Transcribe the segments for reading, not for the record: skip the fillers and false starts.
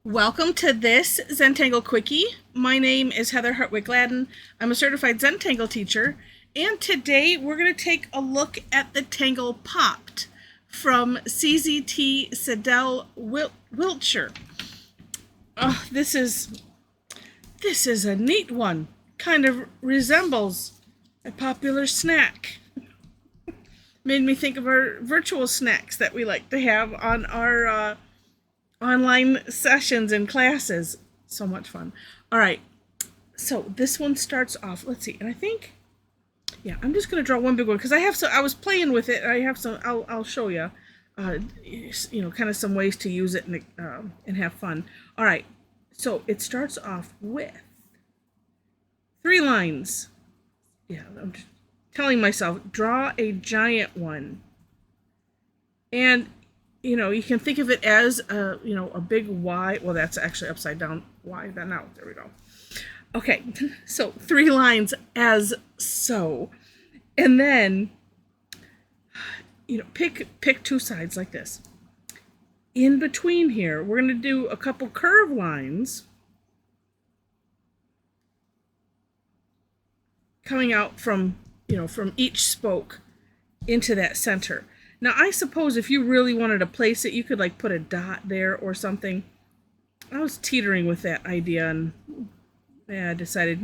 Welcome to this Zentangle Quickie. My name is Heather Hartwick Gladden. I'm a Certified Zentangle Teacher, and today we're going to take a look at the Tangle Popped from CZT Sadelle Wiltshire. This is a neat one. Kind of resembles a popular snack. Made me think of our virtual snacks that we like to have on our online sessions and classes. So much fun. All right, so this one starts off, let's see, and I think, yeah, I'm just going to draw one big one because I was playing with it. I have some, I'll show you, kind of some ways to use it and have fun. All right, so it starts off with 3 lines. Yeah, I'm just telling myself, draw a giant one. And you can think of it as a big Y. Well, that's actually upside down Y. Now, there we go. Okay, so 3 lines as so. And then, pick 2 sides like this. In between here, we're going to do a couple curved lines coming out from each spoke into that center. Now, I suppose if you really wanted to place it, you could put a dot there or something. I was teetering with that idea, and I decided,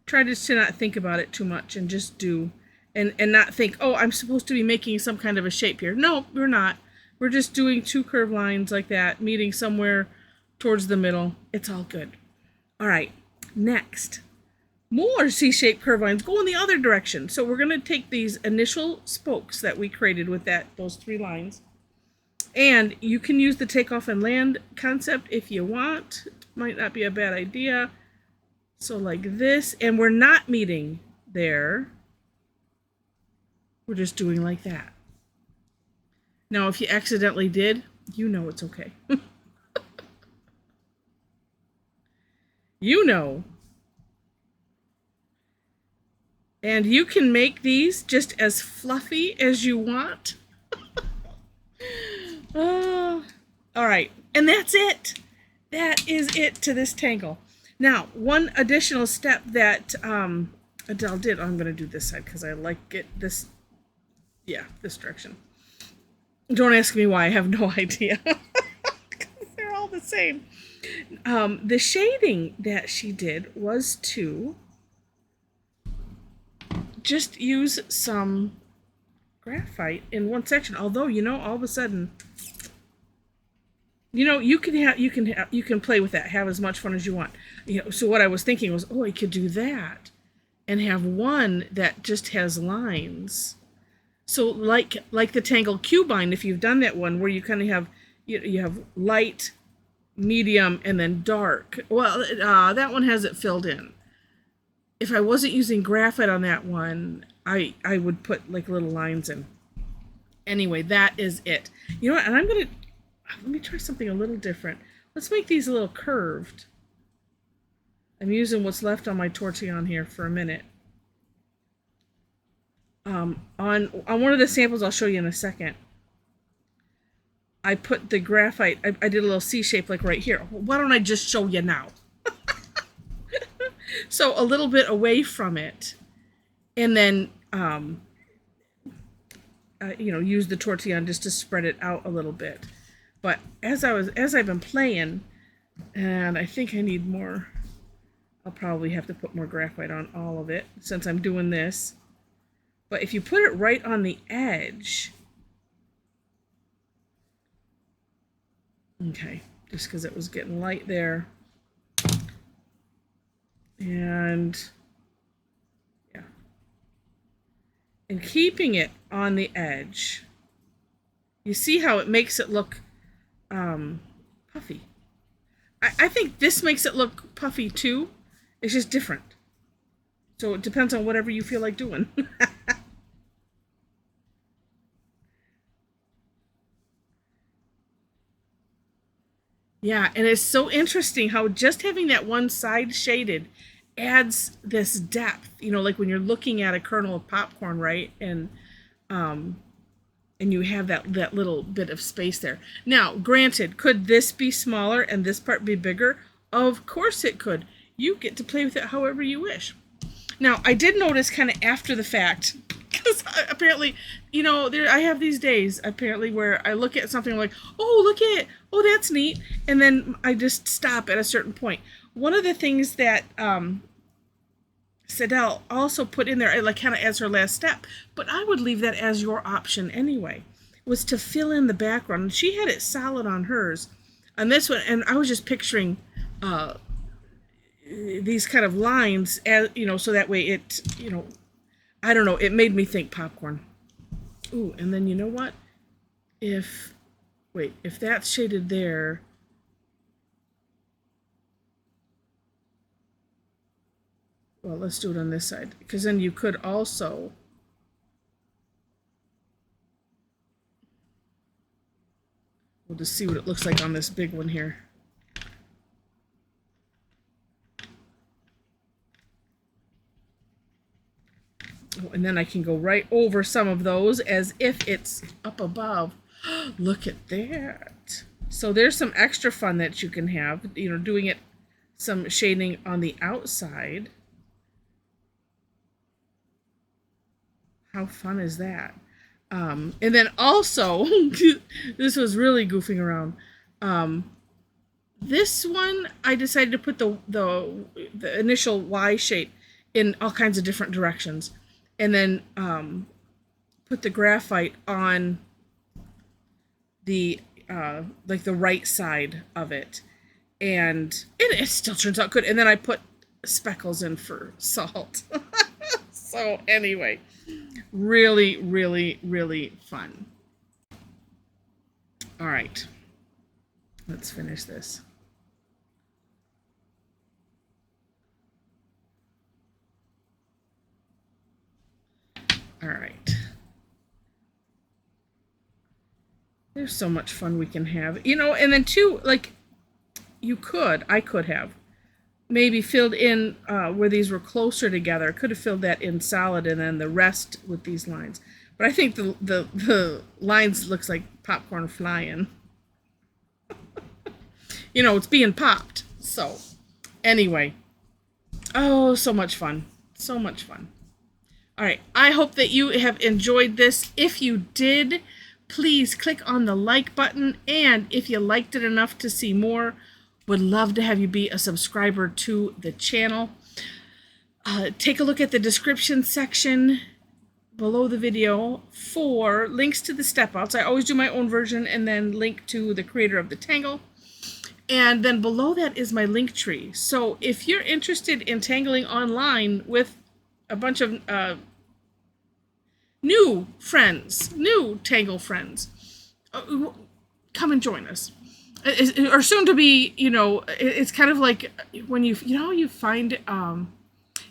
try just to not think about it too much and just do, and not think, oh, I'm supposed to be making some kind of a shape here. No, we're not. We're just doing 2 curved lines like that, meeting somewhere towards the middle. It's all good. All right, next. More C-shaped curved lines go in the other direction. So we're going to take these initial spokes that we created with those 3 lines. And you can use the takeoff and land concept if you want. Might not be a bad idea. So like this. And we're not meeting there. We're just doing like that. Now, if you accidentally did, it's okay. And you can make these just as fluffy as you want. All right, and that's it. That is it to this tangle. Now, one additional step that Adele did, I'm going to do this side because I like it this direction. Don't ask me why, I have no idea. They're all the same. The shading that she did was to just use some graphite in one section. Although, all of a sudden, you can play with that, have as much fun as you want. So what I was thinking was, I could do that and have one that just has lines. So like the Tangle Cubine, if you've done that one where you kind of have you have light, medium, and then dark. Well, that one has it filled in. If I wasn't using graphite on that one, I would put little lines in. Anyway, that is it. You know what? And let me try something a little different. Let's make these a little curved. I'm using what's left on my Tortillion here for a minute. On one of the samples I'll show you in a second, I put the graphite, I did a little C shape right here. Why don't I just show you now? So a little bit away from it, and then use the Tortillion just to spread it out a little bit. But as I've been playing, and I think I need more, I'll probably have to put more graphite on all of it since I'm doing this. But if you put it right on the edge, okay, just because it was getting light there. And yeah, and keeping it on the edge, you see how it makes it look puffy. I think this makes it look puffy too. It's just different. So it depends on whatever you feel like doing. Yeah, and it's so interesting how just having that one side shaded adds this depth, like when you're looking at a kernel of popcorn, right? And and you have that little bit of space there. Now, granted, could this be smaller and this part be bigger? Of course it could. You get to play with it however you wish. Now, I did notice kind of after the fact, because apparently, you know, I have these days apparently where I look at something like, oh, look at it, oh, that's neat, and then I just stop at a certain point. One of the things that Sadelle also put in there, like kind of as her last step, but I would leave that as your option anyway, was to fill in the background. She had it solid on hers. On this one, and I was just picturing these kind of lines, as you know, so that way it, you know, I don't know, it made me think popcorn. Ooh, and then you know what? If that's shaded there, well, let's do it on this side, because then you could also we'll just see what it looks like on this big one here. Oh, and then I can go right over some of those as if it's up above. Look at that. So there's some extra fun that you can have, you know, doing it, some shading on the outside. How fun is that? And then also, this was really goofing around. This one, I decided to put the initial Y shape in all kinds of different directions, and then put the graphite on the like the right side of it, and it still turns out good. And then I put speckles in for salt. So anyway, really, really, really fun. All right, let's finish this. All right. There's so much fun we can have, you know, and then too, like, I could have maybe filled in where these were closer together. Could have filled that in solid and then the rest with these lines. But I think the lines looks like popcorn flying. You know, it's being popped. So anyway, oh, so much fun. So much fun. All right, I hope that you have enjoyed this. If you did, please click on the like button. And if you liked it enough to see more, would love to have you be a subscriber to the channel. Take a look at the description section below the video for links to the step outs. I always do my own version and then link to the creator of the Tangle. And then below that is my link tree. So if you're interested in tangling online with a bunch of new friends, new Tangle friends, come and join us. Or soon to be, you know, it's kind of like when you find,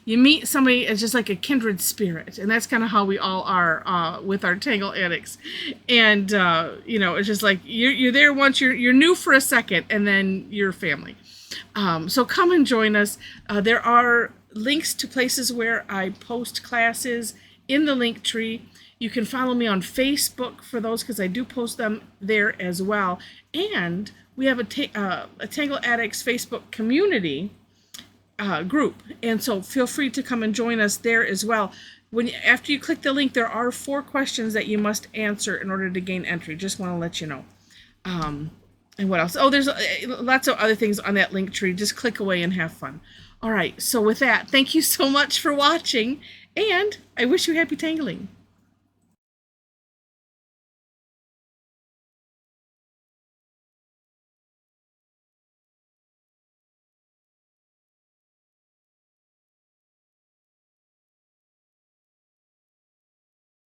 you meet somebody as just like a kindred spirit. And that's kind of how we all are with our Tangle addicts. And, you know, it's just like you're there once, you're new for a second, and then you're family. So come and join us. There are links to places where I post classes in the link tree. You can follow me on Facebook for those, because I do post them there as well. And we have a Tangle Addicts Facebook community group. And so feel free to come and join us there as well. After you click the link, there are 4 questions that you must answer in order to gain entry. Just want to let you know. And what else? Oh, there's lots of other things on that link tree. Just click away and have fun. All right. So with that, thank you so much for watching. And I wish you happy tangling.